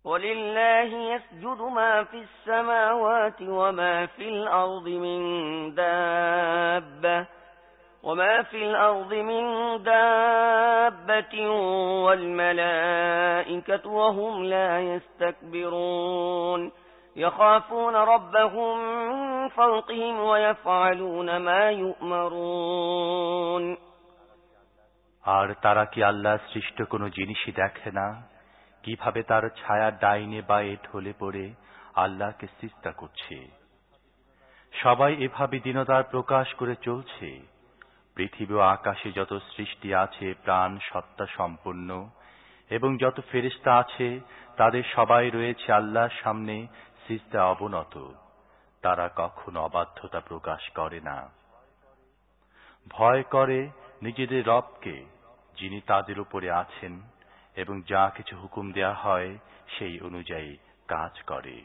ولله يسجد ما في السماوات وما في الأرض من دابة والملائكة وهم لا يستكبرون يخافون ربهم من فوقهم ويفعلون ما يؤمرون আর তারা কি আল্লাহ সৃষ্ট কোনো জিনিসই দেখে না, কিভাবে তার ছায়ার ডাইনে বায়ে ঢলে পড়ে আল্লাহকে সিজদা করছে। সবাই এভাবে দিনদার প্রকাশ করে চলছে। পৃথিবী ও আকাশে যত সৃষ্টি আছে প্রাণ সত্তা সম্পন্ন এবং যত ফেরেশতা আছে তাদের সবাই রয়েছে আল্লাহর সামনে সিজদা অবনত। তারা কখনো অবাধ্যতা প্রকাশ করে না। ভয় করে নিজেদের রবকে, যিনি তাদের উপরে আছেন এবং যা কিছু হুকুম দেয়া হয় সেই অনুযায়ী কাজ করে।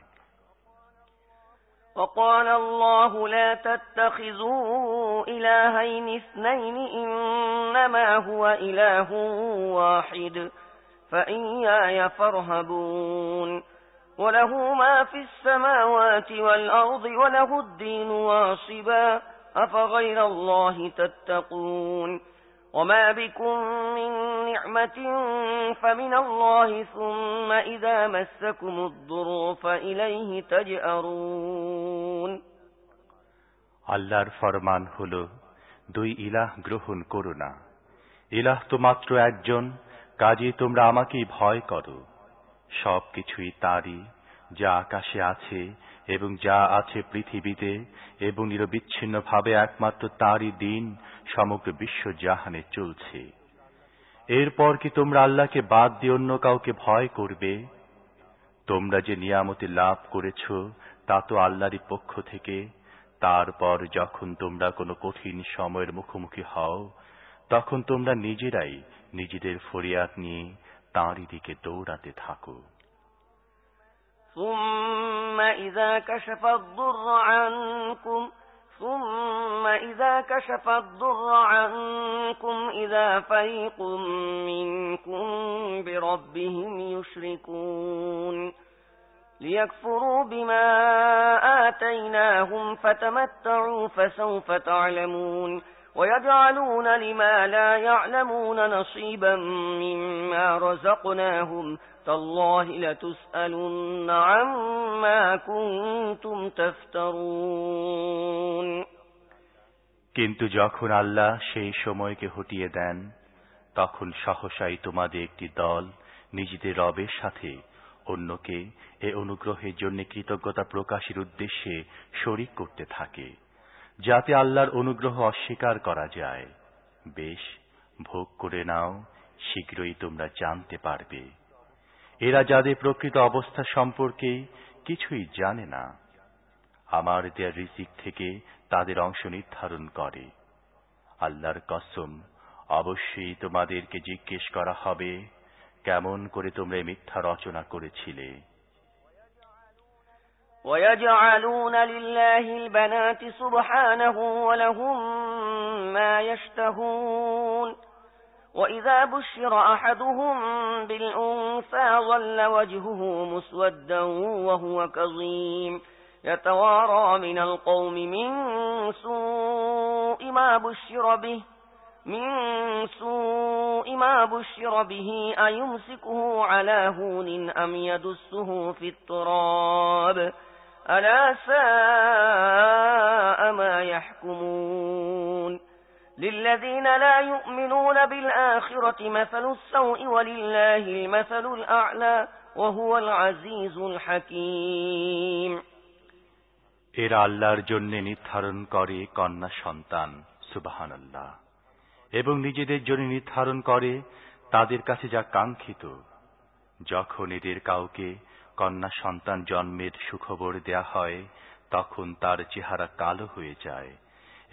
وقال الله لا تتخذوا إلهين اثنين إنما هو إله واحد فإياي فارهبون وله ما في السماوات والأرض وله الدين واصبا أفغير الله تتقون وما بكم من نعمة فمن الله ثم إذا مسكم الضر فإليه تجأرون আল্লাহর ফরমান হলো, দুই ইলাহ গ্রহণ করো না। ইলাহ তো মাত্র একজন, কাজেই তোমরা আমাকেই ভয় করো। সবকিছুই তারই, যা আকাশে আছে এবং যা আছে পৃথিবীতে, এবং নিরবিচ্ছিন্নভাবে একমাত্র তারই দিন সমগ্র বিশ্ব জাহানে চলছে। এরপর কি তোমরা আল্লাহকে বাদ দিয়ে অন্য কাউকে ভয় করবে? তোমরা যে নিয়ামতি লাভ করেছ তা তো আল্লাহরই পক্ষ থেকে। তারপর যখন তোমরা কোনো কঠিন সময়ের মুখোমুখি হও, তখন তোমরা নিজেরাই নিজেদের ফরিয়াদ নিয়ে তাঁরই দিকে দৌড়াতে থাকো। ثم إذا كشف الضر عنكم إذا فريق منكم بربهم يشركون ليكفروا بما آتيناهم فتمتعوا فسوف تعلمون ويجعلون لما لا يعلمون نصيبا مما رزقناهم تالله لتسألن عما كنتم تفترون কিন্তু যখন আল্লাহ সেই সময়কে হটিয়ে দেন, তখন সহসাই তোমাদের একটি দল নিজেদের রবের সাথে অন্যকে এ অনুগ্রহের জন্য কৃতজ্ঞতা প্রকাশের উদ্দেশ্যে শরীক করতে থাকে, যাতে আল্লাহর অনুগ্রহ অস্বীকার করা যায়। বেশ, ভোগ করে নাও, শীঘ্রই তোমরা জানতে পারবে। এরা যাদের প্রকৃত অবস্থা সম্পর্কে কিছুই জানে না, আমার দেয়া রিজিক থেকে তাদের অংশ নির্ধারণ করে। আল্লাহর কসম, অবশ্যই তোমাদেরকে জিজ্ঞেস করা হবে কেমন করে তোমরা মিথ্যা রচনা করেছিলে। ويجعلون لله البنات سبحانه ولهم ما يشتهون وإذا بشر أحدهم بالأنثى ظل وجهه مسودا وهو كظيم يتوارى من القوم من سوء ما بشر به أيمسكه على هون أم يدسه في التراب ألا ساء ما يحكمون للذين لا يؤمنون بالآخرة مثل السوء ولله المثل الأعلى وهو العزيز الحكيم এরা আল্লাহর জন্য নির্ধারণ করে কন্যা সন্তান, সুবহানাল্লাহ, এবং নিজেদের জন্য নির্ধারণ করে তাদের কাছে যা কাঙ্ক্ষিত। যখন এদের কাউকে কন্যা সন্তান জন্মের সুখবর দেয়া হয়, তখন তার চেহারা কালো হয়ে যায়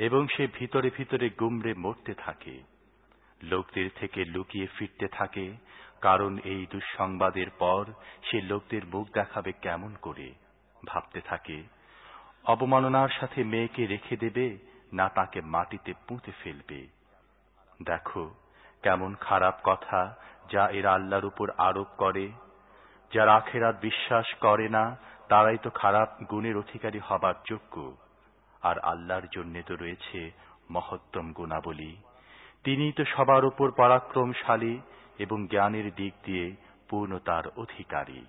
এবং সে ভিতরে ভিতরে গুমরে মরতে থাকে, লোকদের থেকে লুকিয়ে ফিরতে থাকে, কারণ এই দুঃসংবাদের পর সে লোকদের মুখ দেখাবে কেমন করে। ভাবতে থাকে অবমাননার সাথে মেয়েকে রেখে দেবে না তাকে মাটিতে পুঁতে ফেলবে। দেখো কেমন খারাপ কথা যা এরা আল্লাহর উপর আরোপ করে। যারা আখিরাত বিশ্বাস করে না তারাই তো খারাপ গুণের অধিকারী হবার যোগ্য। আর আল্লাহর জন্য তো রয়েছে মহত্তম গুণাবলী। তিনিই তো সবার উপর পরাক্রমশালী এবং জ্ঞানের দিক দিয়ে পূর্ণতার অধিকারী।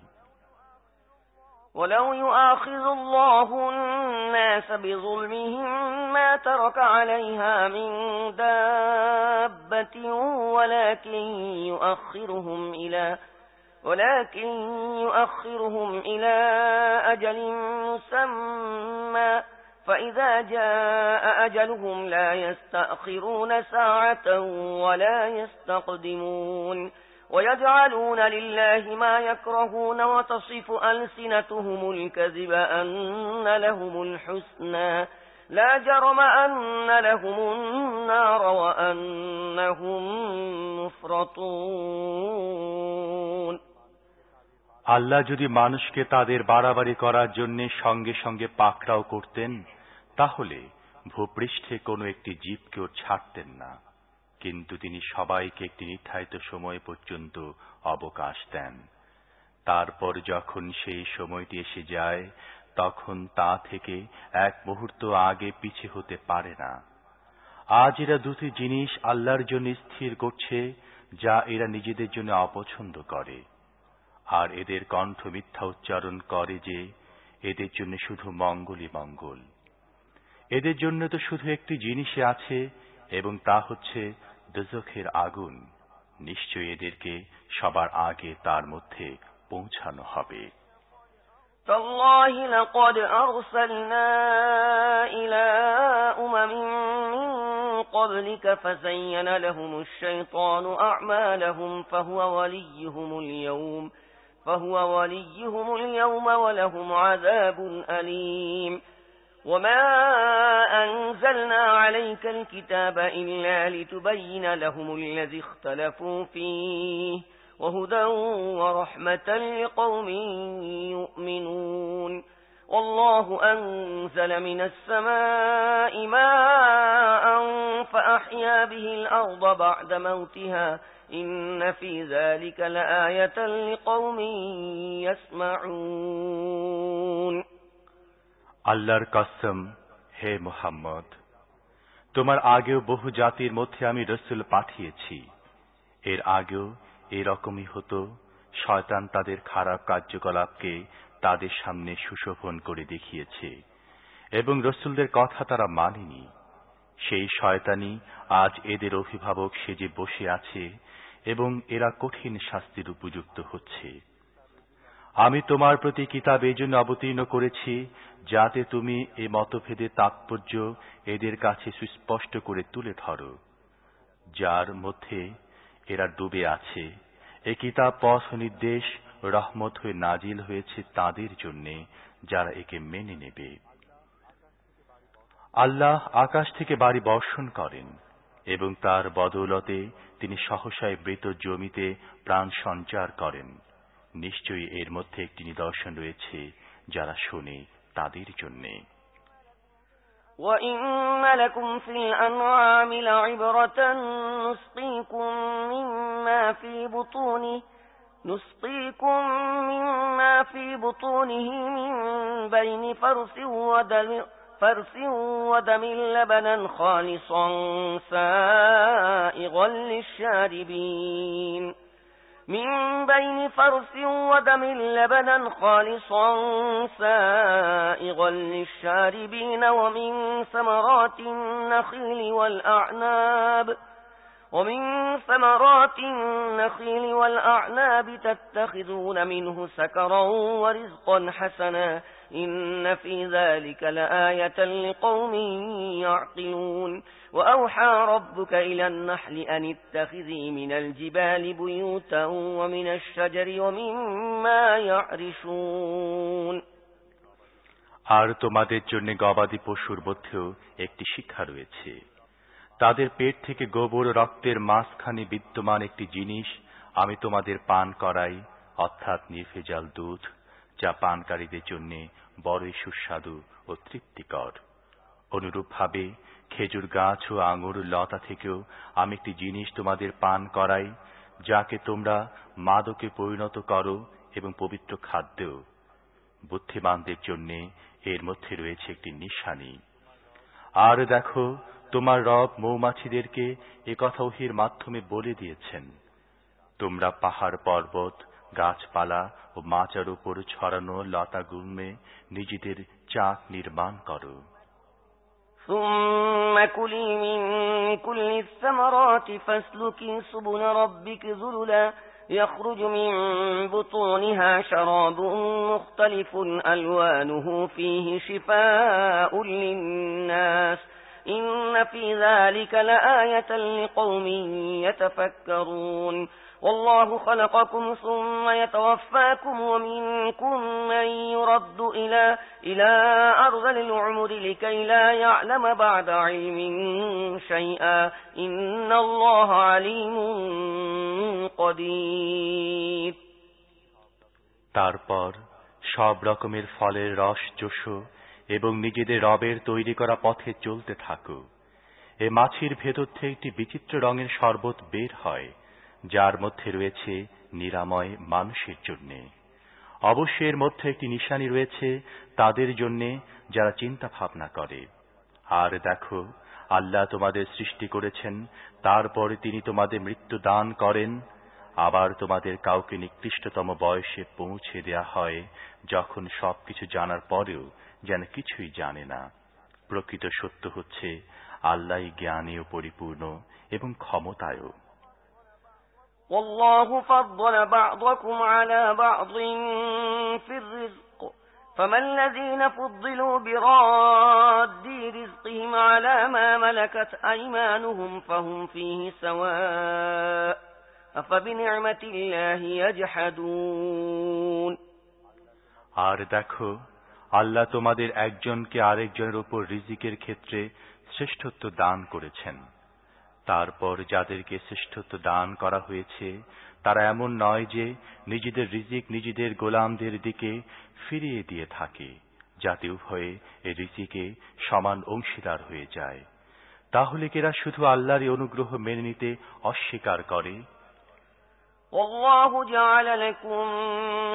ولو يؤاخذ الله الناس بظلمهم ما ترك عليها من دابة ولكن يؤخرهم إلى أجل مسمى فإذا جاء أجلهم لا يستأخرون ساعة ولا يستقدمون ويجعلون لله ما يكرهون وتصف ألسنتهم الكذب أن لهم الحسنى لا جرم أن لهم النار وأنهم مفرطون আল্লাহ যদি মানুষকে তাদের বাড়াবাড়ি করার জন্য সঙ্গে সঙ্গে পাকড়াও করতেন তাহলে ভূপৃষ্ঠে কোনো একটি জীবকেও ছাড়তেন না, কিন্তু তিনি সবাইকে একটি নির্ধারিত সময় পর্যন্ত অবকাশ দেন। তারপর যখন সেই সময়টি এসে যায় তখন তা থেকে এক মুহূর্ত আগে পিছে হতে পারে না। আজ এরা দুটি জিনিস আল্লাহর জন্য স্থির করছে যা এরা নিজেদের জন্য অপছন্দ করে, আর এদের কণ্ঠ মিথ্যা উচ্চারণ করে যে এদের জন্য শুধু মঙ্গলই মঙ্গল। এদের জন্য তো শুধু একটি জিনিসই আছে এবং তা হচ্ছে দোজখের আগুন। নিশ্চয়ই এদেরকে সবার আগে তার মধ্যে পৌঁছানো হবে। تالله لقد أرسلنا إلى أمم من قبلك فزين لهم الشيطان أعمالهم فهو وليهم اليوم ولهم عذاب أليم وما أنزلنا عليك الكتاب إلا لتبين لهم الذي اختلفوا فيه وهدى ورحمة لقوم يؤمنون والله أنزل من السماء ماء فأحيا به الأرض بعد موتها إن في ذلك لآية لقوم يسمعون আল্লাহর কসম, হে মুহাম্মদ, তোমার আগেও বহু জাতির মধ্যে আমি রাসূল পাঠিয়েছি। এর আগেও এরকমই হতো। শয়তান তাদের খারাপ কার্যকলাপকে তাদের সামনে সুশোভন করে দেখিয়েছে এবং রাসূলদের কথা তারা মানেনি। সেই শয়তানই আজ এদের অভিভাবক সেজে বসে আছে এবং এরা কঠিন শাস্তির উপযুক্ত হচ্ছে। আমি তোমার প্রতি কিতাব এই জন্য অবতীর্ণ করেছি যাতে তুমি এ মতভেদের তাৎপর্য এদের কাছে সুস্পষ্ট করে তুলে ধরো, যার মধ্যে এরা ডুবে আছে। এ কিতাব পথ নির্দেশ রহমত হয়ে নাজিল হয়েছে তাদের জন্য যারা একে মেনে নেবে। আল্লাহ আকাশ থেকে বাড়ি বর্ষণ করেন এবং তার বদৌলতে তিনি সহসায় মৃত জমিতে প্রাণ সঞ্চার করেন। নিশ্চয়ই এর মধ্যে একটি নিদর্শন রয়েছে যারা শোনে তাদের জন্য। وَإِنَّ لَكُمْ فِي الْأَنْعَامِ لَعِبْرَةً نُسْقِيكُم مِّمَّا فِي بُطُونِهِ مِن بَيْنِ فَرْثٍ وَدَمٍ لَبَنًا خَالِصًا سَائِغًا لِّلشَّارِبِينَ من بين فرث ودم لبنا خالصا سائغا للشاربين ومن ثمرات النخيل والأعناب تتخذون منه سكرا ورزقا حسنا إن في ذلك لآية لقوم يعقلون وأوحى ربك إلى النحل أن اتخذي من الجبال بيوتا ومن الشجر ومما يعرشون আর তোমাদের জন্য গবাদি পশুর মধ্যেও একটি শিক্ষা রয়েছে। তাদের পেট থেকে গোবর রক্তের মাঝখানে বিদ্যমান একটি জিনিস আমি তোমাদের পান করাই, অর্থাৎ নির্ভেজাল দুধ, যা পানকারীদের জন্য বড়ই সুস্বাদু ও তৃপ্তিকর। অনুরূপভাবে খেজুর গাছ ও আঙুর লতা থেকেও আমি একটি জিনিস তোমাদের পান করাই, যাকে তোমরা মাদকে পরিণত করো এবং পবিত্র খাদ্যেও। বুদ্ধিমানদের জন্য এর মধ্যে রয়েছে একটি নিশানি। আর দেখো, তোমার রব মৌমাছিদেরকে একথা ওহীর মাধ্যমে বলে দিয়েছেন, তোমরা পাহাড় পর্বত, গাছপালা ও মাচার উপর ছড়ানো লতা গুল্মে নিজেদের চাক নির্মাণ করো। ثم كلي من كل الثمرات فاسلكي سبل ربك ذللا يخرج من بطونها شراب مختلف ألوانه فيه شفاء للناس إن في ذلك لآية لقوم يتفكرون والله خلقكم ثم يتوفاكم ومنكم من يرد إلى أرذل العمر لكي لا يعلم بعد علم شيئا إن الله عليم قدير। তারপর সব রকমের ফলের রস চোষো এবং নিজেদের রবের তৈরি করা পথে চলতে থাকো। এ মাছির ভেতর থেকে একটি বিচিত্র রঙের শরবত বের হয়, যার মধ্যে রয়েছে নিরাময় মানুষের জন্য। অবশ্যই এর মধ্যে একটি নিশানি রয়েছে তাদের জন্য যারা চিন্তা ভাবনা করে। আর দেখো, আল্লাহ তোমাদের সৃষ্টি করেছেন, তারপরে তিনি তোমাদের মৃত্যু দান করেন। আবার তোমাদের কাউকে নিকৃষ্টতম বয়সে পৌঁছে দেয়া হয়, যখন সবকিছু জানার পরেও যেন কিছুই জানে না। প্রকৃত সত্য হচ্ছে আল্লাহই জ্ঞানেও পরিপূর্ণ এবং ক্ষমতায়ও। والله فضل بعضكم على بعض في الرزق فما الذين فضلوا براد رزقهم على ما ملكت أيمانهم فهم فيه سواء أفبنعمة الله يجحدون। আর দেখো, আল্লাহ তোমাদের একজনকে আরেকজনের উপর রিজিকের ক্ষেত্রে শ্রেষ্ঠত্ব দান করেছেন। তারপর যাদেরকে শ্রেষ্ঠত্ব দান করা হয়েছে তারা এমন নয় যে নিজেদের রিজিক নিজেদের গোলামদের দিকে ফিরিয়ে দিয়ে থাকে, যাতে উভয়ে এই রিজিকে সমান অংশীদার হয়ে যায়। তাহলে কেরা শুধু আল্লাহর অনুগ্রহ মেনে নিতে অস্বীকার করে? والله جعل لكم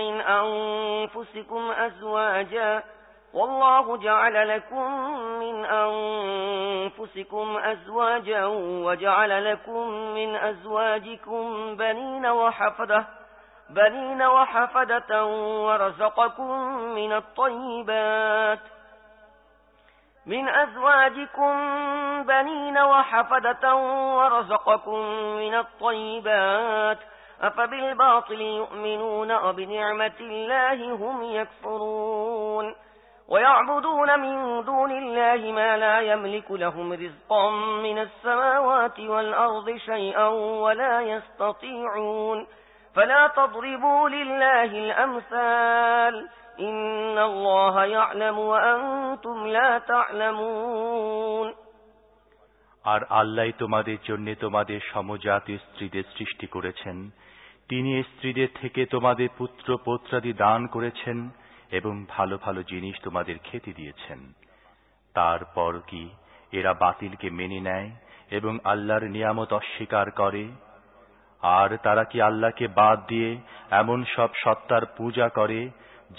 من أنفسكم أزواجا والله جعل لكم من أنفسكم أزواجا وجعل لكم من أزواجكم بنين وحفدة ورزقكم من الطيبات من أزواجكم بنين وحفدة ورزقكم من الطيبات أفبالباطل يؤمنون وبنعمة الله هم يكفرون ويعبدون من دون الله ما لا يملك لهم رزقا من السماوات والأرض شيئا ولا يستطيعون فلا تضربوا لله الأمثال إن الله يعلم وأنتم لا تعلمون। আর আল্লাহ তোমাদের জন্য তোমাদের সমজাতীয় স্ত্রীদের সৃষ্টি করেছেন। তিনি স্ত্রীদের থেকে তোমাদের পুত্র পৌত্রাদি দান করেছেন এবং ভালো ভালো জিনিস তোমাদের খেতে দিয়েছেন। তারপর কি এরা বাতিলকে মেনে নেয় এবং আল্লাহর নিয়ামত অস্বীকার করে? আর তারা কি আল্লাহকে বাদ দিয়ে এমন সব সত্তার পূজা করে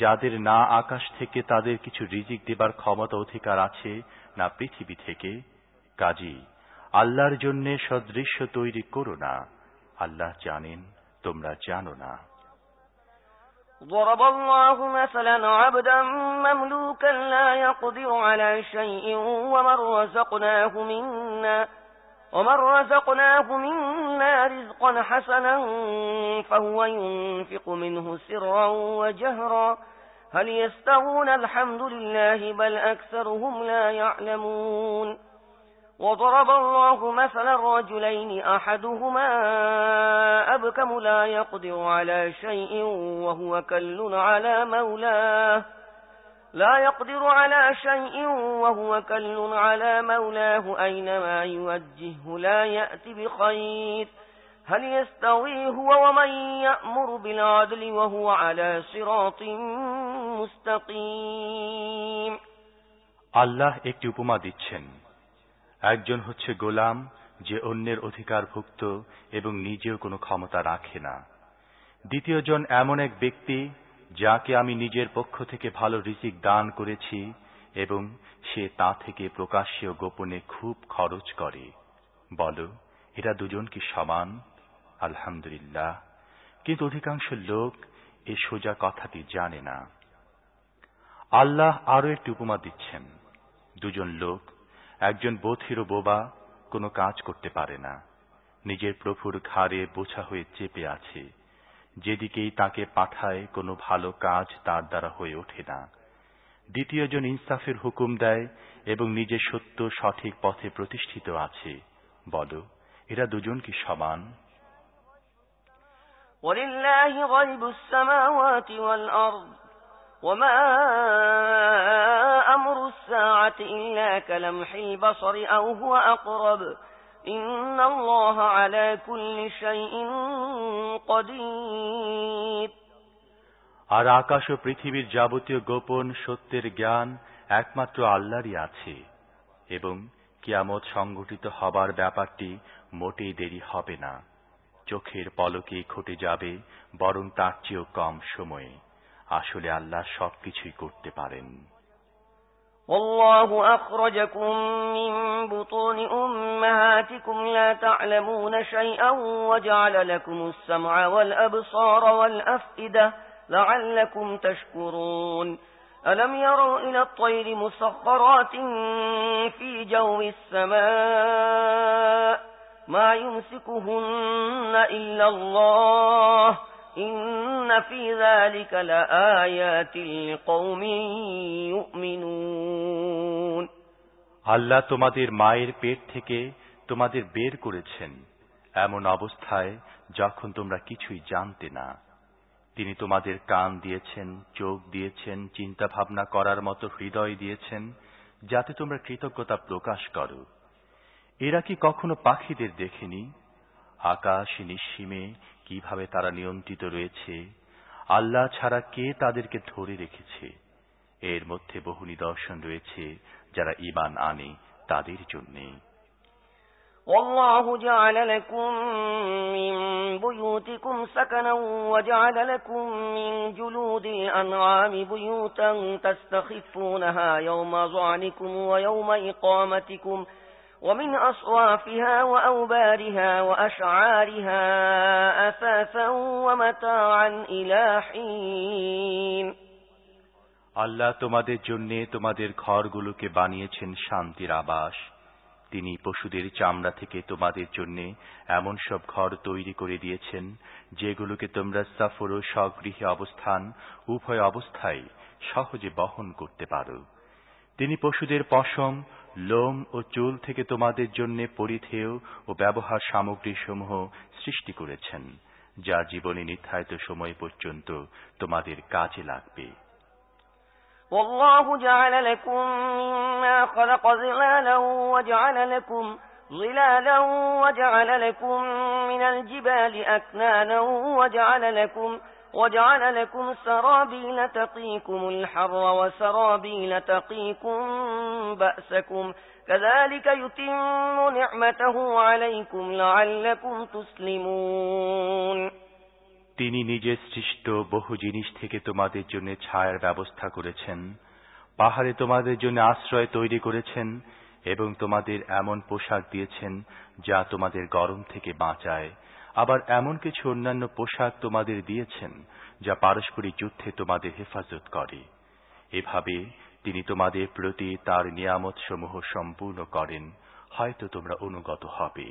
যাদের না আকাশ থেকে তাদের কিছু রিজিক দেবার ক্ষমতা অধিকার আছে, না পৃথিবী থেকে? কাজী আল্লাহর জন্য সদৃশ্য তৈরি করো না, আল্লাহ জানেন তোমরা জানো না। ضرب الله مثلا عبدا مملوكا لا يقدر على شيء ومن رزقناه منا رزقا حسنا فهو ينفق منه سرا وجهرا هل يستوون الحمد لله بل أكثرهم لا يعلمون وضرب الله مثلا رجلين أحدهما أبكم لا يقدر على شيء وهو كل على مولاه أينما يوجهه لا يأتي بخير هل يستوي هو ومن يأمر بالعدل وهو على صراط مستقيم। আল্লাহ একটি উপমা দিচ্ছেন। একজন হচ্ছে গোলাম যে অন্যের অধিকারভুক্ত এবং নিজেও কোনো ক্ষমতা রাখে না। দ্বিতীয়জন এমন এক ব্যক্তি যাকে আমি নিজের পক্ষ থেকে ভালো রিজিক দান করেছি এবং সে তা থেকে প্রকাশ্যে ও গোপনে খুব খরচ করে। বলো, এরা দুজন কি সমান? আলহামদুলিল্লাহ। কিন্তু অধিকাংশ লোক এই সোজা কথাটি জানে না। আল্লাহ আরো একটি উপমা দিচ্ছেন। দুজন লোক, একজন বধির ও বোবা, কোনো কাজ করতে পারে না, নিজের প্রভুর ঘাড়ে বোঝা হয়ে চেপে আছে। যেদিকেই তাকে পাঠায় কোনো ভালো কাজ তার দ্বারা হয়ে ওঠে না। দ্বিতীয়জন ইনসাফের হুকুম দেয় এবং নিজের সত্য সঠিক পথে প্রতিষ্ঠিত আছে। বলো, এরা দুজন কি সমান? ওয়ালিল্লাহি গায়বুস সামাওয়াতি ওয়াল আরদ ওয়ামা আমরুস সাআতি ইল্লা কালামহিল বাসরি আও হুয়া আকরাব ইন্নাল্লাহা আলা কুল্লি শাইইন কাদির। আর আকাশ ও পৃথিবীর যাবতীয় গোপন সত্যের জ্ঞান একমাত্র আল্লাহরই আছে এবং কিয়ামত সংঘটিত হবার ব্যাপারটি মোটেই দেরি হবে না। চোখের পলকেই ঘটে যাবে, বরং তার চেয়েও কম সময়ে। আসলে আল্লাহ সবকিছুই করতে পারেন। والله أخرجكم من بطون أمهاتكم لا تعلمون شيئا وجعل لكم السمع والأبصار والأفئدة لعلكم تشكرون ألم يروا إلى الطير مسخرات في جو السماء ما يمسكهن إلا الله إن في ذلك لآيات لقوم يؤمنون। আল্লাহ তোমাদের মায়ের পেট থেকে তোমাদের বের করেছেন এমন অবস্থায় যখন তোমরা কিছুই জানতে না। তিনি তোমাদের কান দিয়েছেন, চোখ দিয়েছেন, চিন্তা ভাবনা করার মতো হৃদয় দিয়েছেন, যাতে তোমরা কৃতজ্ঞতা প্রকাশ করো। এরা কি কখনো পাখিদের দেখেনি? আকাশ নিঃসীমে কিভাবে তারা নিয়ন্ত্রিত রয়েছে। আল্লাহ ছাড়া কে তাদেরকে ধরে রেখেছে? এর মধ্যে বহু নিদর্শন রয়েছে যারা ঈমান আনে তাদের জন্য। والله جعل لكم من بيوتكم سكنا وجعل لكم من جلود الأنعام بيوتا تستخفونها يوم ظعنكم ويوم إقامتكم ومن أصوافها وأوبارها وأشعارها أثاثا ومتاعا إلى حين। আল্লাহ তোমাদের জন্য তোমাদের ঘরগুলোকে বানিয়েছেন শান্তির আবাস। তিনি পশুদের চামড়া থেকে তোমাদের জন্য এমন সব ঘর তৈরি করে দিয়েছেন যেগুলোকে তোমরা সফর ও স্বগৃহে অবস্থান উভয় অবস্থায় সহজে বহন করতে পারো। তিনি পশুদের পশম, লোম ও চুল থেকে তোমাদের জন্য পরিধেয় ও ব্যবহার সামগ্রী সমূহ সৃষ্টি করেছেন, যা জীবনে নির্ধারিত সময় পর্যন্ত তোমাদের কাজে লাগবে। والله جعل لكم مما خلق ظلالا وجعل لكم من الجبال أكنانا وجعل لكم سرابيل تقيكم الحر وسرابيل تقيكم بأسكم كذلك يتم نعمته عليكم لعلكم تسلمون। তিনি নিজে সৃষ্ট বহু জিনিস থেকে তোমাদের জন্য ছায়ার ব্যবস্থা করেছেন, পাহাড়ে তোমাদের জন্য আশ্রয় তৈরি করেছেন এবং তোমাদের এমন পোশাক দিয়েছেন যা তোমাদের গরম থেকে বাঁচায়। আবার এমন কিছু অন্যান্য পোশাক তোমাদের দিয়েছেন যা পারস্পরিক যুদ্ধে তোমাদের হেফাজত করে। এভাবে তিনি তোমাদের প্রতি তার নিয়ামত সমূহ সম্পূর্ণ করেন, হয়তো তোমরা অনুগত হবে।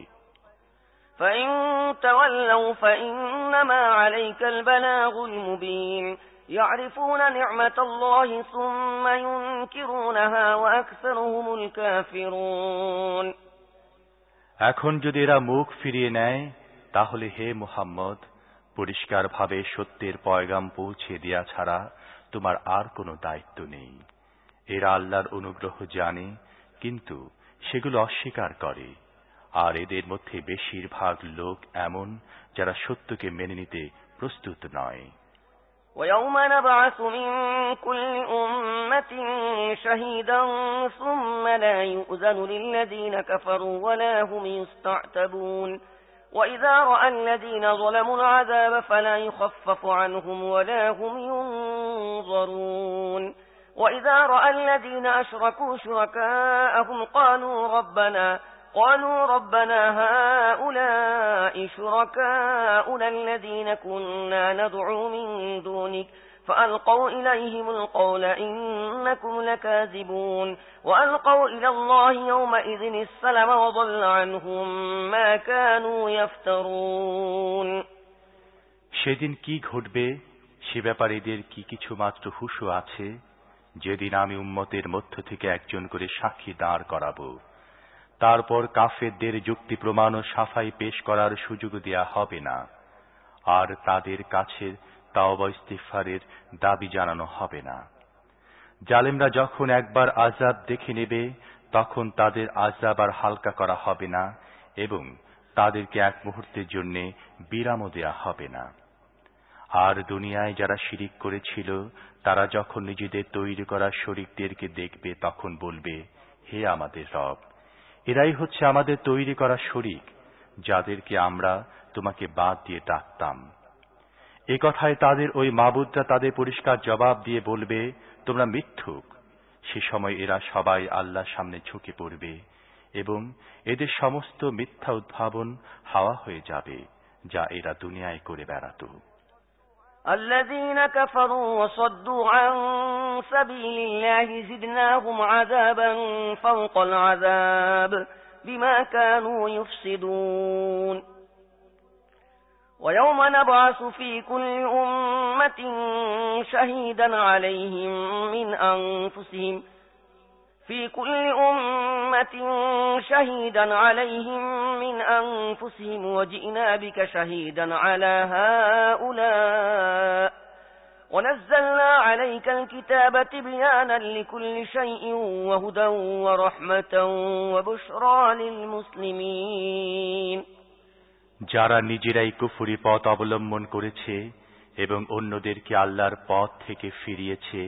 فإن تولوا فإنما عليك البلاغ المبين يعرفون نعمة الله ثم ينكرونها وأكثرهم الكافرون। এখন যদি এরা মুখ ফিরিয়ে নেয় তাহলে হে মুহাম্মদ, পরিষ্কারভাবে সত্যের পয়গাম পৌঁছে দেয়া ছাড়া তোমার আর কোনো দায়িত্ব নেই। এরা আল্লাহর অনুগ্রহ জানে, কিন্তু সেগুলো অস্বীকার করে। আর এদের মধ্যে বেশিরভাগ লোক এমন যারা সত্যকে মেনে নিতে প্রস্তুত নয়। ويوم نبعث من كل أمة شهيدا ثم لا يؤذن للذين كفروا ولا هم يستعتبون وإذا رأى الذين ظلموا العذاب فلا يخفف عنهم ولا هم ينظرون وإذا رأى الذين أشركوا شركاءهم قالوا ربنا هؤلاء شركاؤنا الذين كنا ندعو من دونك فألقوا إليهم القول إنكم لكاذبون وألقوا إلى الله يومئذ السلم وضل عنهم ما كانوا يفترون সেদিন কি ঘটবে সে ব্যাপারে এদের কি কিছু মাত্র হুঁশও আছে? যেদিন আমি উম্মতের মধ্য থেকে একজন করে সাক্ষী দাঁড় করাবো, তারপর কাফেরদের যুক্তি প্রমাণ ও সাফাই পেশ করার সুযোগ দেয়া হবে না, আর তাদের কাছে তাওবা ইস্তিগফারের দাবি জানানো হবে না। জালেমরা যখন একবার আযাব দেখে নেবে তখন তাদের আযাব আর হালকা করা হবে না এবং তাদেরকে এক মুহূর্তের জন্য বিরামও দেয়া হবে না। আর দুনিয়ায় যারা শিরিক করেছিল তারা যখন নিজেদের তৈরি করা শরীকদেরকে দেখবে তখন বলবে, হে আমাদের রব, এরাই হচ্ছে আমাদের তৈরি করা শরীক যাদেরকে আমরা তোমাকে বাদ দিয়ে ডাকতাম। এ কথায় তাদের ওই মাবুদরা তাদের পরিষ্কার জবাব দিয়ে বলবে, তোমরা মিথ্যুক। সে সময় এরা সবাই আল্লাহর সামনে ঝুঁকে পড়বে এবং এদের সমস্ত মিথ্যা উদ্ভাবন হাওয়া হয়ে যাবে যা এরা দুনিয়ায় করে বেড়াত। الذين كفروا وصدوا عن سبيل الله زدناهم عذابا فوق العذاب بما كانوا يفسدون ويوم نبعث في كل أمة شهيدا عليهم من أنفسهم وجئنا بك شهيدا على هؤلاء ونزلنا عليك الكتاب تبيانا لكل شيء وهدى ورحمة وبشرى للمسلمين যারা নিজেরাই কুফরি পথ অবলম্বন করেছে এবং অন্যদেরকে আল্লাহর পথ থেকে ফিরিয়েছে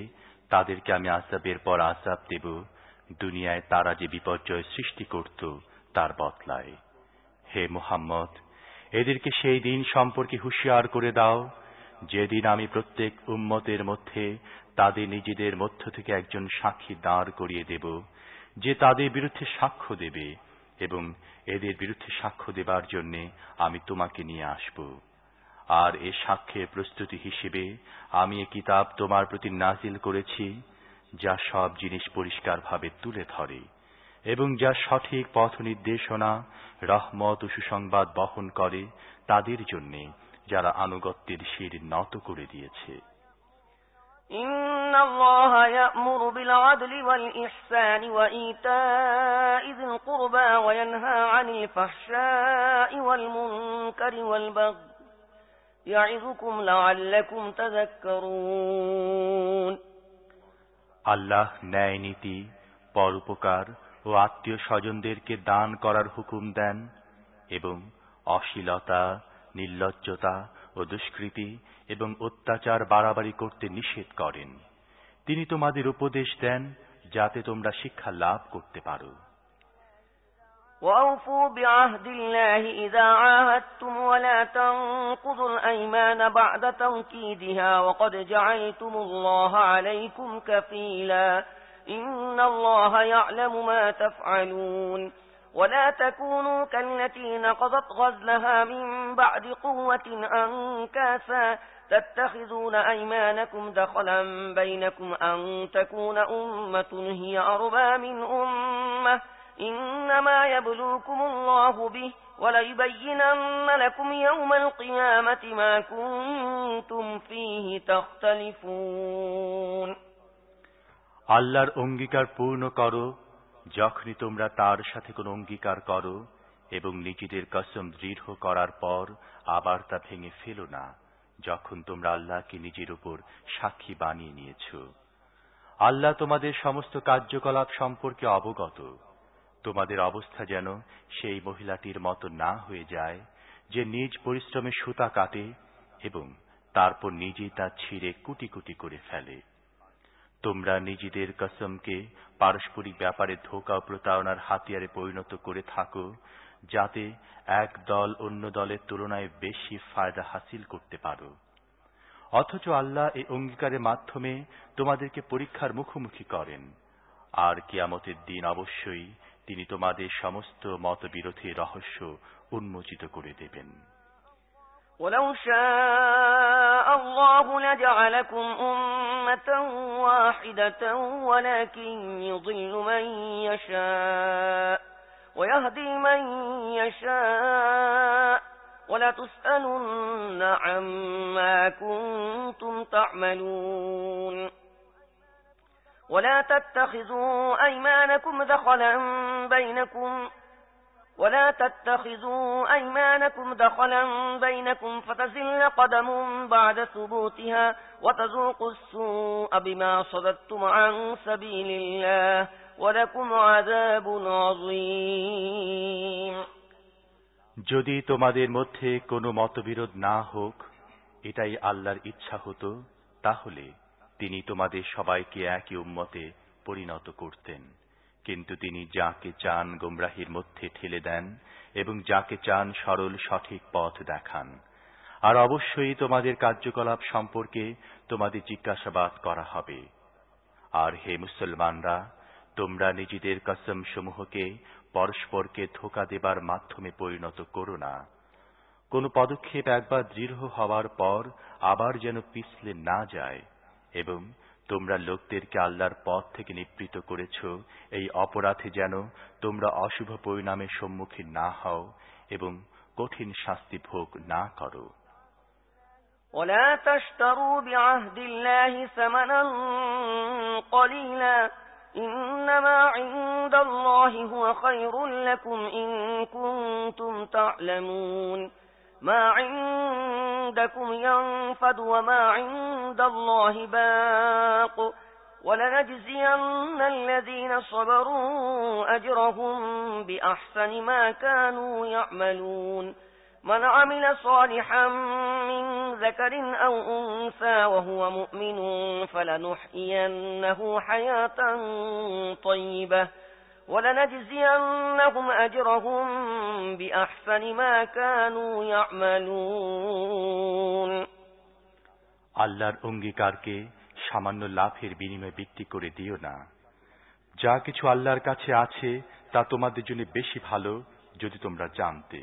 তাদেরকে আমি আযাবের পর আযাব দেব। দুনিয়ায় তারা যে বিপর্যয় সৃষ্টি করত তার বদলায়। হে মুহাম্মদ, এদেরকে সেই দিন সম্পর্কে হুঁশিয়ার করে দাও যেদিন আমি প্রত্যেক উম্মতের মধ্যে তাদের নিজেদের মধ্য থেকে একজন সাক্ষী দাঁড় করিয়ে দেব যে তাদের বিরুদ্ধে সাক্ষ্য দেবে এবং এদের বিরুদ্ধে সাক্ষ্য দেবার জন্য আমি তোমাকে নিয়ে আসব। আর এ সাক্ষ্যের প্রস্তুতি হিসেবে আমি এ কিতাব তোমার প্রতি নাজিল করেছি যা সব জিনিস পরিষ্কারভাবে তুলে ধরে এবং যা সঠিক পথ নির্দেশনা, রহমত ও সুসংবাদ বহন করে তাদের জন্য যারা আনুগত্যের শির নত করে দিয়েছে। إن الله يأمر بالعدل والإحسان وإيتاء ذي القربى وينهى عن الفحشاء والمنكر والبغي يعظكم لعلكم تذكرون আল্লাহ ন্যায় নীতি, পরোপকার ও আত্মীয় স্বজনদেরকে দান করার হুকুম দেন এবং অশ্লীলতা, নির্লজ্জতা ও দুষ্কৃতি এবং অত্যাচার বাড়াবাড়ি করতে নিষেধ করেন। তিনি তোমাদের উপদেশ দেন যাতে তোমরা শিক্ষা লাভ করতে পারো। وأوفوا بعهد الله إذا عاهدتم ولا تنقضوا الأيمان بعد توكيدها وقد جعلتم الله عليكم كفيلا إن الله يعلم ما تفعلون ولا تكونوا كالتي نقضت غزلها من بعد قوة أنكاثا تتخذون أيمانكم دخلا بينكم أن تكون أمة هي أربى من أمة إنما يبلوكم الله به وليبينن لكم يوم القيامة ما كنتم فيه تختلفون আল্লাহর অঙ্গীকার পূর্ণ করো যখনই তোমরা তার সাথে কোনো অঙ্গীকার করো এবং নিজেদের কসম দৃঢ় করার পর আবার তা ভেঙে ফেলো না যখন তোমরা আল্লাহকে নিজের উপর সাক্ষী বানিয়ে নিয়েছ। আল্লাহ তোমাদের সমস্ত কার্যকলাপ সম্পর্কে অবগত। তোমাদের অবস্থা যেন সেই মহিলাটির মতো না হয়ে যায় যে নিজ পরিশ্রমে সুতা কাটে এবং তারপর নিজেই তা ছিঁড়ে কুটি কুটি করে ফেলে। তোমরা নিজেদের কসমকে পারস্পরিক ব্যাপারে ধোঁকা ও প্রতারণার হাতিয়ারে পরিণত করে থাকো যাতে এক দল অন্য দলের তুলনায় বেশি ফায়দা হাসিল করতে পারো। অথচ আল্লাহ এই অঙ্গীকারের মাধ্যমে তোমাদেরকে পরীক্ষার মুখোমুখি করেন, আর কিয়ামতের দিন অবশ্যই তিনি তোমাদের সমস্ত মতবিরোধী রহস্য উন্মোচিত করে দেবেন। ولو شاء الله لجعلكم أمة واحدة ولكن يضل من يشاء ويهدي من يشاء ولتسألن عما كنتم تعملون ولا تتخذوا أيمانكم دخلا بينكم فتزل قدم بعد ثبوتها وتذوقوا السوء بما صددتم عن سبيل الله ولكم عذاب عظيم। যদি তোমাদের মধ্যে কোনো মতবিরোধ না হোক, এটাই আল্লাহর ইচ্ছা হতো, তাহলে তিনি তোমাদের সবাইকে একই উম্মতে পরিণত করতেন। কিন্তু তিনি যাকে চান গোমরাহির মধ্যে ঠেলে দেন এবং যাকে চান সরল সঠিক পথ দেখান। আর অবশ্যই তোমাদের কার্যকলাপ সম্পর্কে তোমাদের জিজ্ঞাসাবাদ করা হবে। আর হে মুসলমানরা, তোমরা নিজেদের কসম সমূহকে পরস্পরকে ধোঁকা দেবার মাধ্যমে পরিণত করো না। কোন পদক্ষেপ একবার দৃঢ় হওয়ার পর আবার যেন পিছলে না যায়, এবং তোমরা লোকদেরকে আল্লাহর পথ থেকে নিবৃত্ত করেছ, এই অপরাধে যেন তোমরা অশুভ পরিণামের সম্মুখীন না হও এবং কঠিন শাস্তি ভোগ না করো। ولا تشتروا بعهد الله ثمنا قليلا إنما عند الله هو خير لكم إن كنتم تعلمون ما عندكم ينفد وما عند الله باق ولنجزين الذين صبروا أجرهم بأحسن ما كانوا يعملون من عمل صالحا من ذكر أو أنثى وهو مؤمن فلنحيينه حياة طيبة ولنجزينهم أجرهم بأحسن ما كانوا يعملون। আল্লাহর অঙ্গীকারকে সামান্য লাভের বিনিময়ে বিক্রি করে দিও না। যা কিছু আল্লাহর কাছে আছে তা তোমাদের জন্য বেশি ভালো যদি তোমরা জানতে।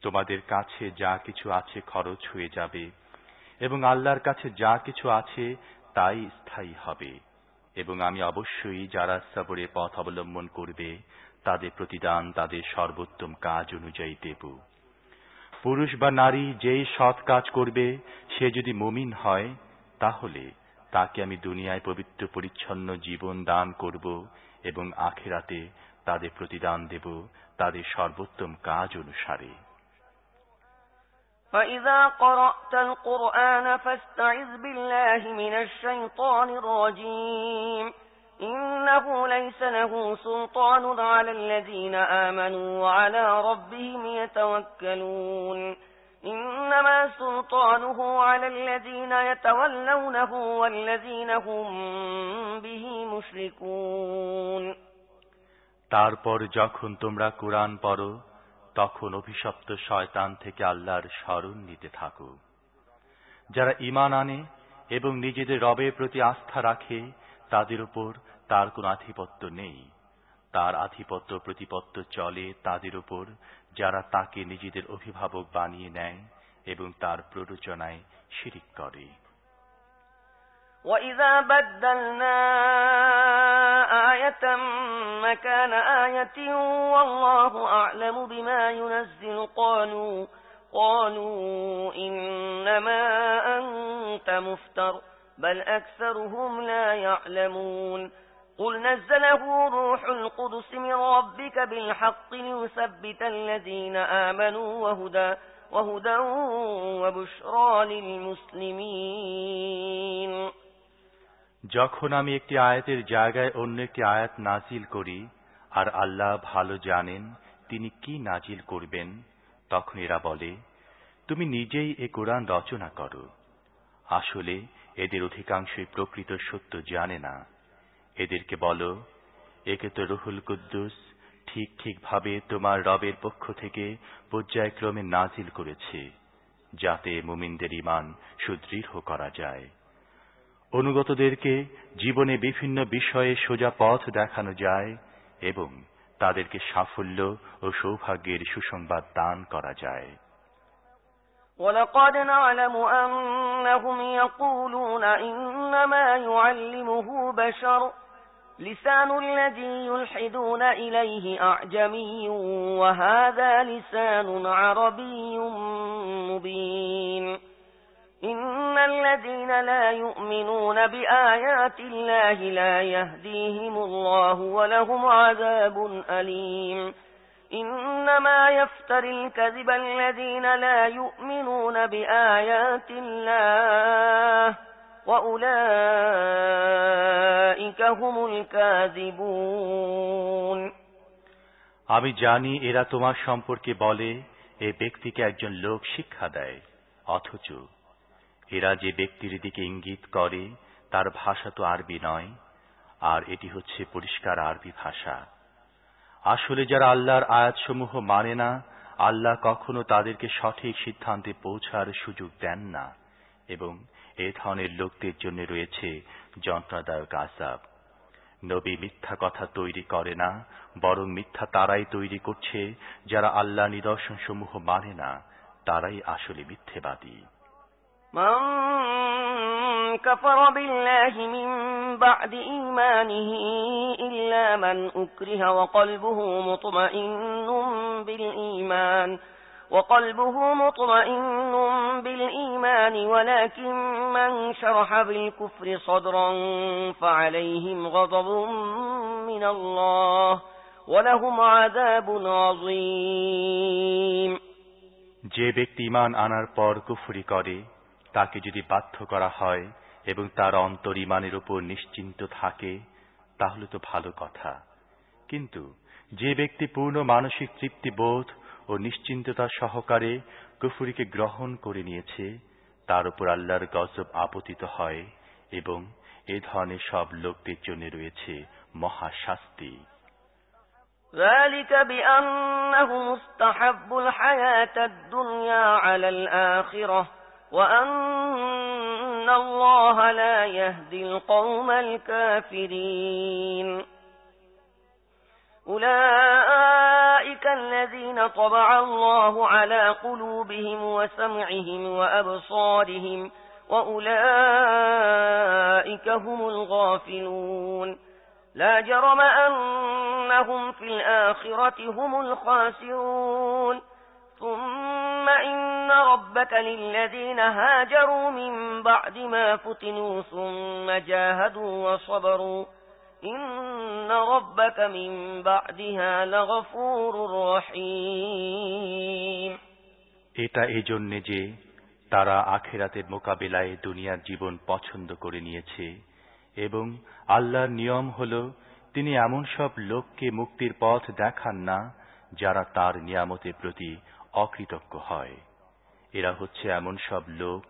তোমাদের কাছে যা কিছু আছে খরচ হয়ে যাবে, এবং আল্লাহর কাছে যা কিছু আছে তাই স্থায়ী হবে, এবং আমি অবশ্যই যারা সবরে পথ অবলম্বন করবে তাদের প্রতিদান তাদের সর্বোত্তম কাজ অনুযায়ী দেব। পুরুষ বা নারী যেই সৎ কাজ করবে সে যদি মুমিন হয়, তাহলে তাকে আমি দুনিয়ায় পবিত্র পরিচ্ছন্ন জীবন দান করব এবং আখিরাতে তাদের প্রতিদান দেব তাদের সর্বোত্তম কাজ অনুসারে। فإذا قرأت القرآن فاستعذ بالله من الشيطان الرجيم إنه ليس له سلطان على الذين آمنوا وعلى ربهم يتوكلون إنما سلطانه على الذين يتولونه والذين هم به مشركون। তারপর যখন তোমরা কুরআন পড়ো তখন অভিশপ্ত শয়তান থেকে আল্লাহর শরণ নিতে থাকো। যারা ঈমান আনে এবং নিজেদের রবের প্রতি আস্থা রাখে তাদের উপর তার কোনো আধিপত্য নেই। তার আধিপত্য প্রতিপত্ত চলে তাদের উপর যারা তাকে নিজেদের অভিভাবক বানিয়ে নেয় এবং তার প্ররোচনায় শিরিক করে। وَإِذَا بَدَّلْنَا آيَةً مَكَانَ آيَةٍ وَاللَّهُ أَعْلَمُ بِمَا يُنَزِّلُ قَالُوا إِنَّمَا أَنْتَ مُفْتَرٍ بَلْ أَكْثَرُهُمْ لَا يَعْلَمُونَ قُلْ نَزَّلَهُ رُوحُ الْقُدُسِ مِنْ رَبِّكَ بِالْحَقِّ لِيُثَبِّتَ الَّذِينَ آمَنُوا وَهُدًى وَبُشْرَى لِلْمُسْلِمِينَ। যখন আমি একটি আয়াতের জায়গায় অন্য একটি আয়াত নাজিল করি আর আল্লাহ ভালো জানেন তিনি কি নাজিল করবেন, তখন এরা বলে তুমি নিজেই এ কোরআন রচনা করো। আসলে এদের অধিকাংশই প্রকৃত সত্য জানে না। এদেরকে বলো একে তো রুহুল কুদ্দুস ঠিক ঠিকভাবে তোমার রবের পক্ষ থেকে পর্যায়ক্রমে নাজিল করেছে, যাতে মুমিনদের ঈমান সুদৃঢ় করা যায়। অনুগতদেরকে জীবনে বিভিন্ন বিষয়ে সোজা পথ দেখানো যায় এবং তাদেরকে সাফল্য ও সৌভাগ্যের সুসংবাদ দান করা যায়। وَلَقَدْ نَعْلَمُ أَنَّهُمْ يَقُولُونَ إِنَّمَا يُعَلِّمُهُ بَشَرٌ لِسَانُ الَّذِي يُلْحِدُونَ إِلَيْهِ أَعْجَمِيٌّ وَهَذَا لِسَانٌ عَرَبِيٌّ مُبِينٌ إِنَّ الَّذِينَ لَا يُؤْمِنُونَ بِآيَاتِ اللَّهِ لَا يَهْدِيهِمُ اللَّهُ وَلَهُمْ عَذَابٌ أَلِيمٌ إِنَّمَا يَفْتَرِي الْكَذِبَ الَّذِينَ لَا يُؤْمِنُونَ بِآيَاتِ اللَّهِ وَأُولَئِكَ هُمُ الْكَاذِبُونَ। আমি জানি এরা তোমার সম্পর্কে বলে, এই ব্যক্তিকে একজন লোক শিক্ষা দেয়, অথচ এরা যে ব্যক্তির দিকে ইঙ্গিত করে তার ভাষা তো আরবি নয়, আর এটি হচ্ছে পরিষ্কার আরবি ভাষা। আসলে যারা আল্লাহর আয়াতসমূহ মানে না, আল্লাহ কখনো তাদেরকে সঠিক সিদ্ধান্তে পৌঁছার সুযোগ দেন না, এবং এ ধরনের লোকদের জন্য রয়েছে যন্ত্রণাদায়ক আযাব। নবী মিথ্যা কথা তৈরি করে না, বরং মিথ্যা তারাই তৈরি করছে যারা আল্লাহ নিদর্শনসমূহ মানে না, তারাই আসলে মিথ্যেবাদী। من كفر بالله من بعد إيمانه إلا من أكره وقلبه مطمئن بالإيمان ولكن من شرح بالكفر صدرا فعليهم غضب من الله ولهم عذاب عظيم। যে ব্যক্তি ঈমান আনার পর কুফরি করে, তাকে যদি বাধ্য করা হয় এবং তার অন্তর ঈমানের উপর নিশ্চিন্ত থাকে, তাহলে তো ভালো কথা। কিন্তু যে ব্যক্তি পূর্ণ মানসিক তৃপ্তিবোধ ও নিশ্চিন্ততা সহকারে কুফরিকে গ্রহণ করে নিয়েছে, তার উপর আল্লাহর গজব আপতিত হয়, এবং এ ধরনের সব লোকদের জন্য রয়েছে মহাশাস্তি। ذلك بأنه مستحب الحياة الدنيا على الآخرة وأن الله لا يهدي القوم الكافرين أولئك الذين طبع الله على قلوبهم وسمعهم وأبصارهم وأولئك هم الغافلون لا جرم أنهم في الآخرة هم الخاسرون ثم إن ربك للذين هاجروا من بعد ما فتنوا ثم جاهدوا وصبروا إن ربك من بعدها لغفور رحيم। এটা এজন্য যে তারা আখিরাতের মোকাবিলায় দুনিয়ার জীবন পছন্দ করে নিয়েছে, এবং আল্লাহর নিয়ম হলো তিনি এমন সব লোককে মুক্তির পথ দেখান না যারা তার নিয়ামতের প্রতি অকৃতজ্ঞ হয়। এরা হচ্ছে এমন সব লোক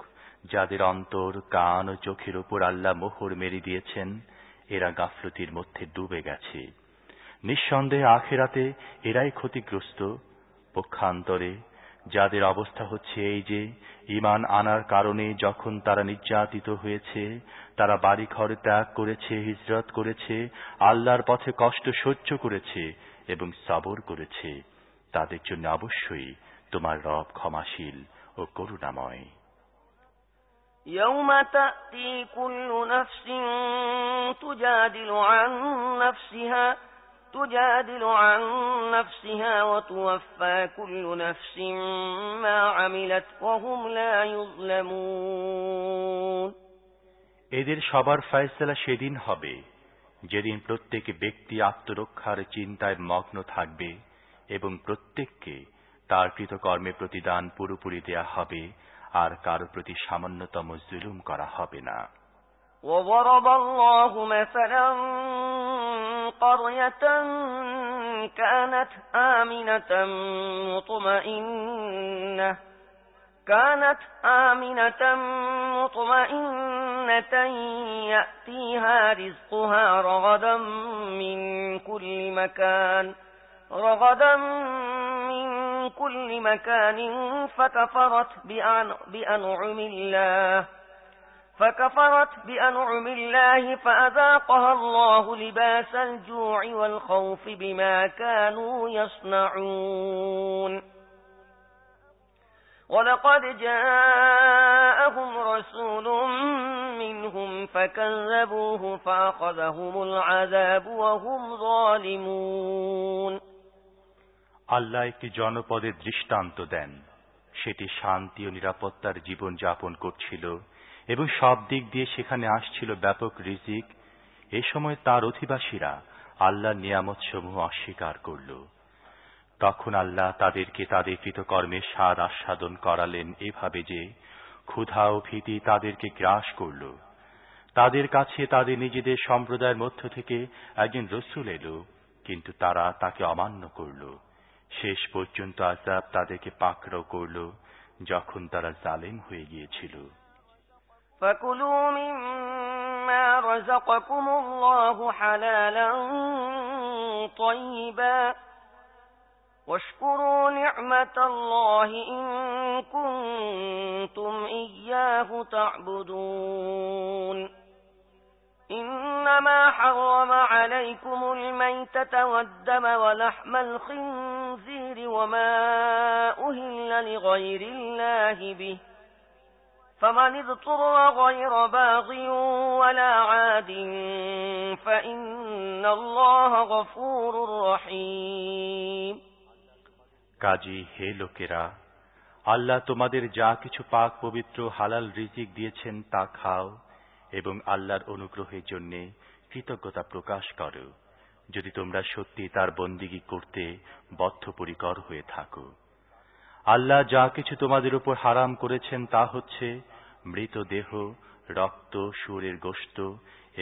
যাদের অন্তর, কান ও চোখের উপর আল্লাহ মোহর মেরে দিয়েছেন। এরা গাফলতির মধ্যে ডুবে গেছে। নিঃসন্দেহে আখিরাতে এরাই ক্ষতিগ্রস্ত। পক্ষান্তরে যাদের অবস্থা হচ্ছে এই যে, ঈমান আনার কারণে যখন তারা নির্যাতিত হয়েছে, তারা বাড়িঘর ত্যাগ করেছে, হিজরত করেছে, আল্লাহর পথে কষ্ট সহ্য করেছে এবং সবর করেছে, তাদের জন্য অবশ্যই তোমার রব ক্ষমাশীল ও করুণাময়। يوم تأتي كل نفس تجادل عن نفسها وتوفى كل نفس ما عملت وهم لا يظلمون। এদের সবার ফয়সালা সেদিন হবে, যেদিন প্রত্যেক ব্যক্তি আত্মরক্ষার চিন্তায় মগ্ন থাকবে এবং প্রত্যেককে তার কৃতকর্মে প্রতিদান পুরোপুরি দেয়া হবে, আর কারো প্রতি সামান্যতম জুলুম করা হবে না। وضرب الله مثلا قرية كانت آمنة مطمئنة يأتيها رزقها رغدا من كل مكان رغدا من كل مكان فكفرت بأنعم الله فأذاقها الله لباس الجوع والخوف بما كانوا يصنعون ولقد جاءهم رسول منهم فكذبوه فأخذهم العذاب وهم ظالمون আল্লাহ একটি জনপদের দৃষ্টান্ত দেন। সেটি শান্তি ও নিরাপত্তার জীবন যাপন করছিল এবং সব দিক দিয়ে সেখানে আসছিল ব্যাপক রিজিক। এ সময় তার অধিবাসীরা আল্লাহর নিয়ামতসমূহ অস্বীকার করল। তখন আল্লাহ তাদেরকে তাদের কৃতকর্মের স্বাদ আস্বাদন করালেন এভাবে যে ক্ষুধা ও ভীতি তাদেরকে গ্রাস করল। তাদের কাছে তাদের নিজেদের সম্প্রদায়ের মধ্য থেকে একজন রাসূল এলো, কিন্তু তারা তাকে অমান্য করল। শেষ পর্যন্ত আযাব তাদেরকে পাকড়াও করল যখন তারা জালেম হয়ে গিয়েছিল। فكلوا مما رزقكم الله حلالا طيبا واشكروا نعمة الله إن كنتم إياه تعبدون إنما حرم عليكم الميتة والدم ولحم الخنزير وما أهل لغير الله به فمن اضطر غير باغ ولا عاد فإن الله غفور رحيم কাজী হে লোকেরা, আল্লাহ তোমাদের যা কিছু পাক পবিত্র হালাল রিজিক দিয়েছেন তা খাও এবং আল্লাহর অনুগ্রহের জন্য কৃতজ্ঞতা প্রকাশ করো, যদি তোমরা সত্যি তার বন্দিগি করতে বদ্ধপরিকর হয়ে থাকো। আল্লাহ যা কিছু তোমাদের উপর হারাম করেছেন তা হচ্ছে মৃতদেহ, রক্ত, শুয়োরের গোশত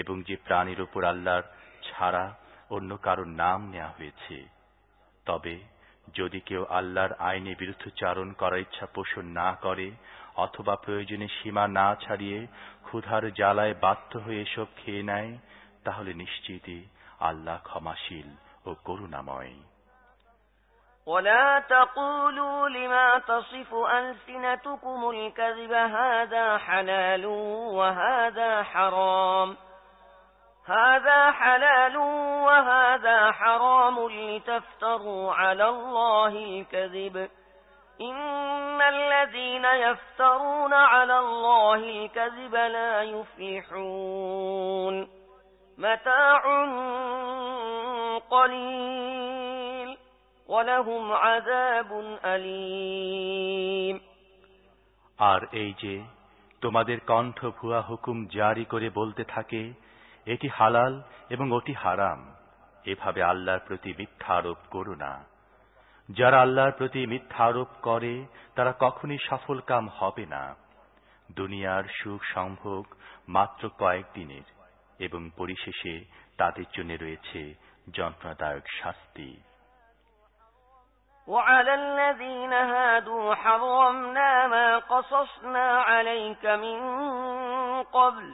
এবং যে প্রাণীর উপর আল্লাহর ছাড়া অন্য কারোর নাম নেওয়া হয়েছে। তবে যদি কেউ আল্লাহর আইনে বিরুদ্ধাচরণ করার ইচ্ছা পোষণ না করে অথবা প্রয়োজনে সীমা না ছাড়িয়ে ক্ষুধার জ্বালায় বাধ্য হয়ে এসব খেয়ে নেয়, তাহলে নিশ্চিতই আল্লাহ ক্ষমাশীল ও করুণাময়। ولا تقولوا لما تصف ألسنتكم الكذب هذا حلال وهذا حرام لتفتروا على الله الكذب إن الذين يفترون على الله الكذب لا يفلحون متاع قليل ولهم عذاب أليم আর এই যে তোমাদের কণ্ঠ ভুয়া হুকুম জারি করে বলতে থাকে এটি হালাল এবং ওটি হারাম, এভাবে আল্লাহর প্রতি মিথ্যা আরোপ করো না। যারা আল্লাহর প্রতি মিথ্যা আরোপ করে তারা কখনই সফলকাম হবে না। দুনিয়ার সুখ সম্ভোগ মাত্র কয়েকদিনের এবং পরিশেষে তাদের জন্য রয়েছে যন্ত্রণাদায়ক শাস্তি। وعلى الذين هادوا حرمنا ما قصصنا عليك من قبل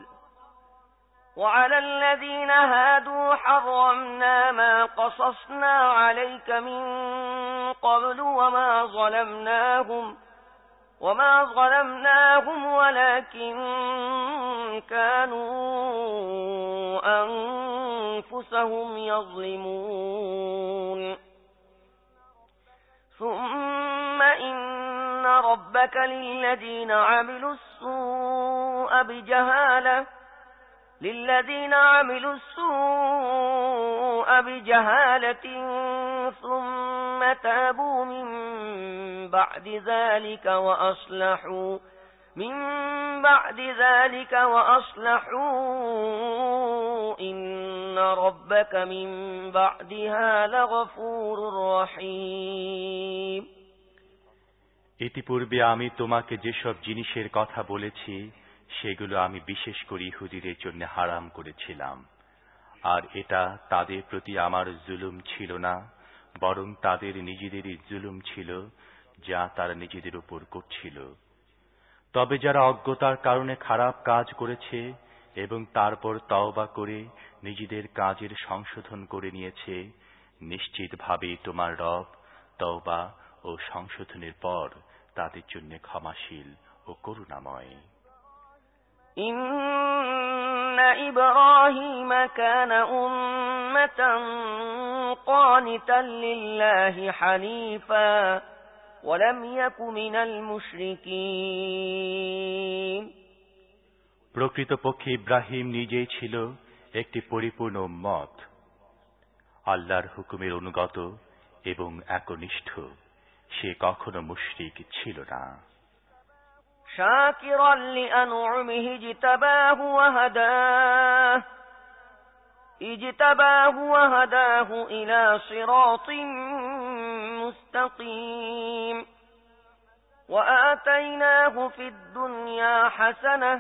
وما ظلمناهم ولكن كانوا أنفسهم يظلمون ثم إن ربك للذين عملوا السوء بجهالة ثم تابوا من بعد ذلك وأصلحوا إن ربك من بعدها لغفور رحيم ইতিপূর্বে আমি তোমাকে যেসব জিনিসের কথা বলেছি সেগুলো আমি বিশেষ করে ইহুদিদের জন্য হারাম করেছিলাম, আর এটা তাদের প্রতি আমার জুলুম ছিল না, বরং তাদের নিজেদেরই জুলুম ছিল যা তারা নিজেদের উপর করছিল। তবে যারা অজ্ঞতার কারণে খারাপ কাজ করেছে এবং তারপর তওবা করে নিজেদের কাজের সংশোধন করে নিয়েছে, নিশ্চিতভাবে তোমার রব তওবা ও সংশোধনের পর তাদের জন্য ক্ষমাশীল ও করুণাময়। ইন্না ইব্রাহিমা কানা উম্মাতান কানিতান লিল্লাহি হানিফা ওয়া লাম ইয়াকু মিনাল মুশরিকিন। প্রকৃতপক্ষে ইব্রাহিম নিজেই ছিল একটি পরিপূর্ণ উম্মত, আল্লাহর হুকুমের অনুগত এবং একনিষ্ঠ। সে কখনো মুশরিক ছিল না। শাকিরান লিআনউমিহি ইজতাবাহু ওয়া হাদাহু ইলা সিরাতিন মুস্তাকিম ওয়া আতাইনাহু ফিদ দুনিয়া হাসানাহ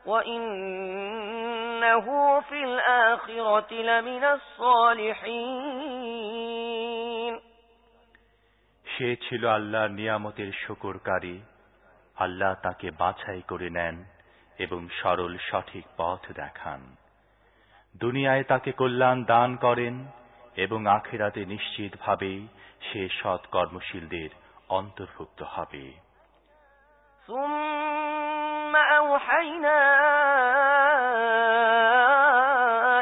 ওয়া ইন্নাহু ফিল আখিরাতি লামিনাস সালিহিন। সে ছিল আল্লাহর নিয়ামতের শুকরকারী। আল্লাহ তাকে বাছাই করে নেন এবং সরল সঠিক পথ দেখান। দুনিয়ায় তাকে কল্যাণ দান করেন এবং আখিরাতে নিশ্চিতভাবে সে সৎ কর্মশীলদের অন্তর্ভুক্ত হবে। সুম্মা আওহাইনা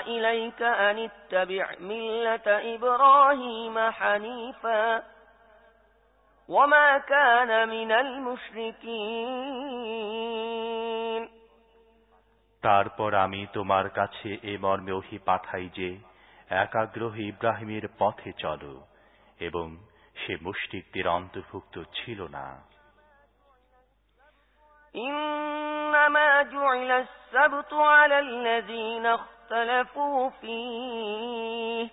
ইলাইকা আনিত্তাবি' মিল্লাতা ইব্রাহিমা হানিফা ওয়া মা কানা মিনাল মুশরিকিন। তারপর আমি তোমার কাছে এ মর্মে ওহী পাঠাই যে একাগ্রহ ইব্রাহিমের পথে চলো, এবং সে মুশরিকদের অন্তর্ভুক্ত ছিল না। ইন্নামা জুইলাস সাবতু আলাল্লাযীনা ইখতালাফু ফীহি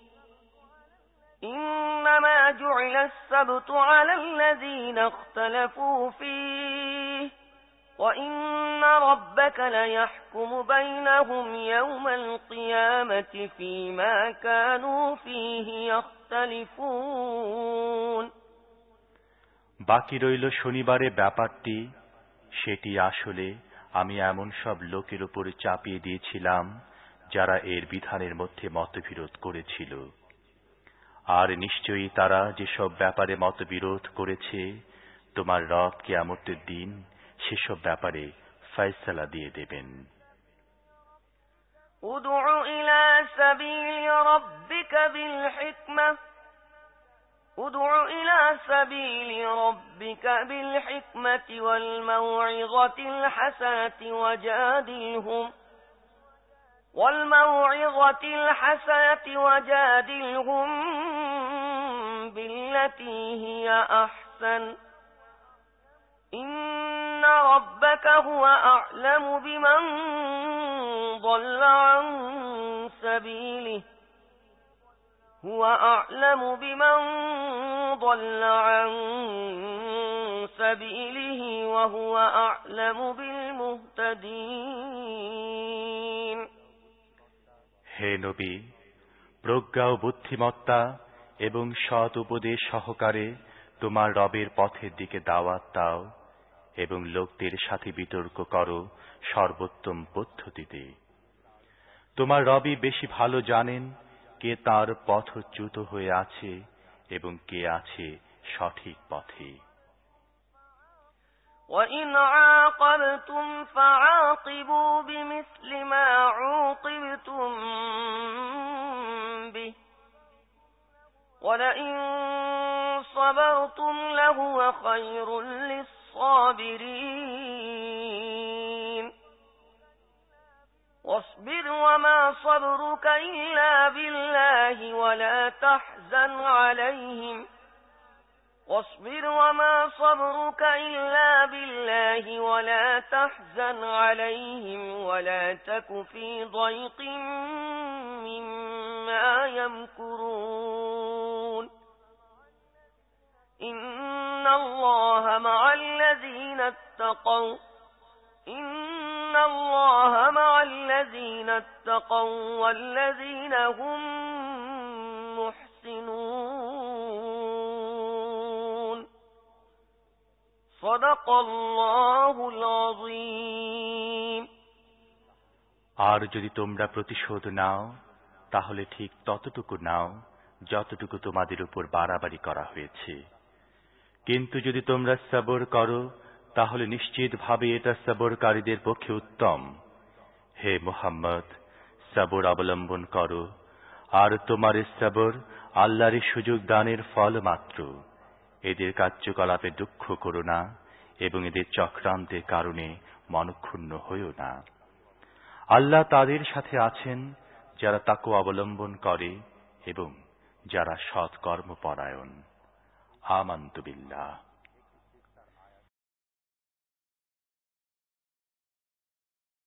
إنما جعل السبت على الذين اختلفوا فيه وإن ربك ليحكم بينهم يوم القيامة فيما كانوا فيه يختلفون। বাকি রইল শনিবারে ব্যাপারটি। সেটি আসলে আমি এমন সব লোকের উপর চাপিয়ে দিয়েছিলাম যারা এর বিধানের মধ্যে মতবিরোধ করেছিল। আর নিশ্চয়ই তারা যেসব ব্যাপারে মতবিরোধ করেছে, তোমার রব কিয়ামতের দিন সেসব ব্যাপারে ফয়সালা দিয়ে দেবেন। উদউ ইলা সাবিলি রাব্বিকা বিল হিকমাতি ওয়াল মাউইযাতিল হাসানাতি وجادلهم بالتي هي أحسن إن ربك هو أعلم بمن ضل عن سبيله وهو أعلم بالمهتدين। হে নবী, প্রজ্ঞা ও বুদ্ধিমত্তা এবং সৎ উপদেশ সহকারে তোমার রবের পথের দিকে দাওয়াত দাও এবং লোকদের সাথে বিতর্ক করো সর্বোত্তম পদ্ধতিতে। তোমার রবই বেশি ভালো জানেন কে তার পথচ্যুত হয়ে আছে এবং কে আছে সঠিক পথে। وَإِنْ عَاقَبْتُمْ فَعَاقِبُوا بِمِثْلِ مَا عُوقِبْتُمْ بِهِ وَلَئِنْ صَبَرْتُمْ لَهُوَ خَيْرٌ لِلصَّابِرِينَ وَاصْبِرْ وَمَا صَبْرُكَ إِلَّا بِاللَّهِ وَلَا تَحْزَنْ عَلَيْهِمْ ولا تك في ضيق مما يمكرون إن الله مع الذين اتقوا والذين هم محسنون صدق الله العظيم। আর যদি তোমরা প্রতিশোধ নাও তাহলে ঠিক ততটুকু নাও যতটুকু তোমাদের উপর বাড়াবাড়ি করা হয়েছে। কিন্তু যদি তোমরা সবর করো তাহলে নিশ্চিতভাবে এটা সবরকারীদের পক্ষে উত্তম। হে মুহাম্মদ, সবর অবলম্বন করো, আর তোমার সবর আল্লাহর সুযোগ দানের ফল মাত্র। এদের কার্যকলাপে দুঃখ করো না এবং এদের চক্রান্তের কারণে মনক্ষুণ্ণ হইও না। আল্লাহ তাদের সাথে আছেন যারা তাকওয়া অবলম্বন করে এবং যারা সৎকর্মপরায়ণ। আমানতু বিল্লাহ।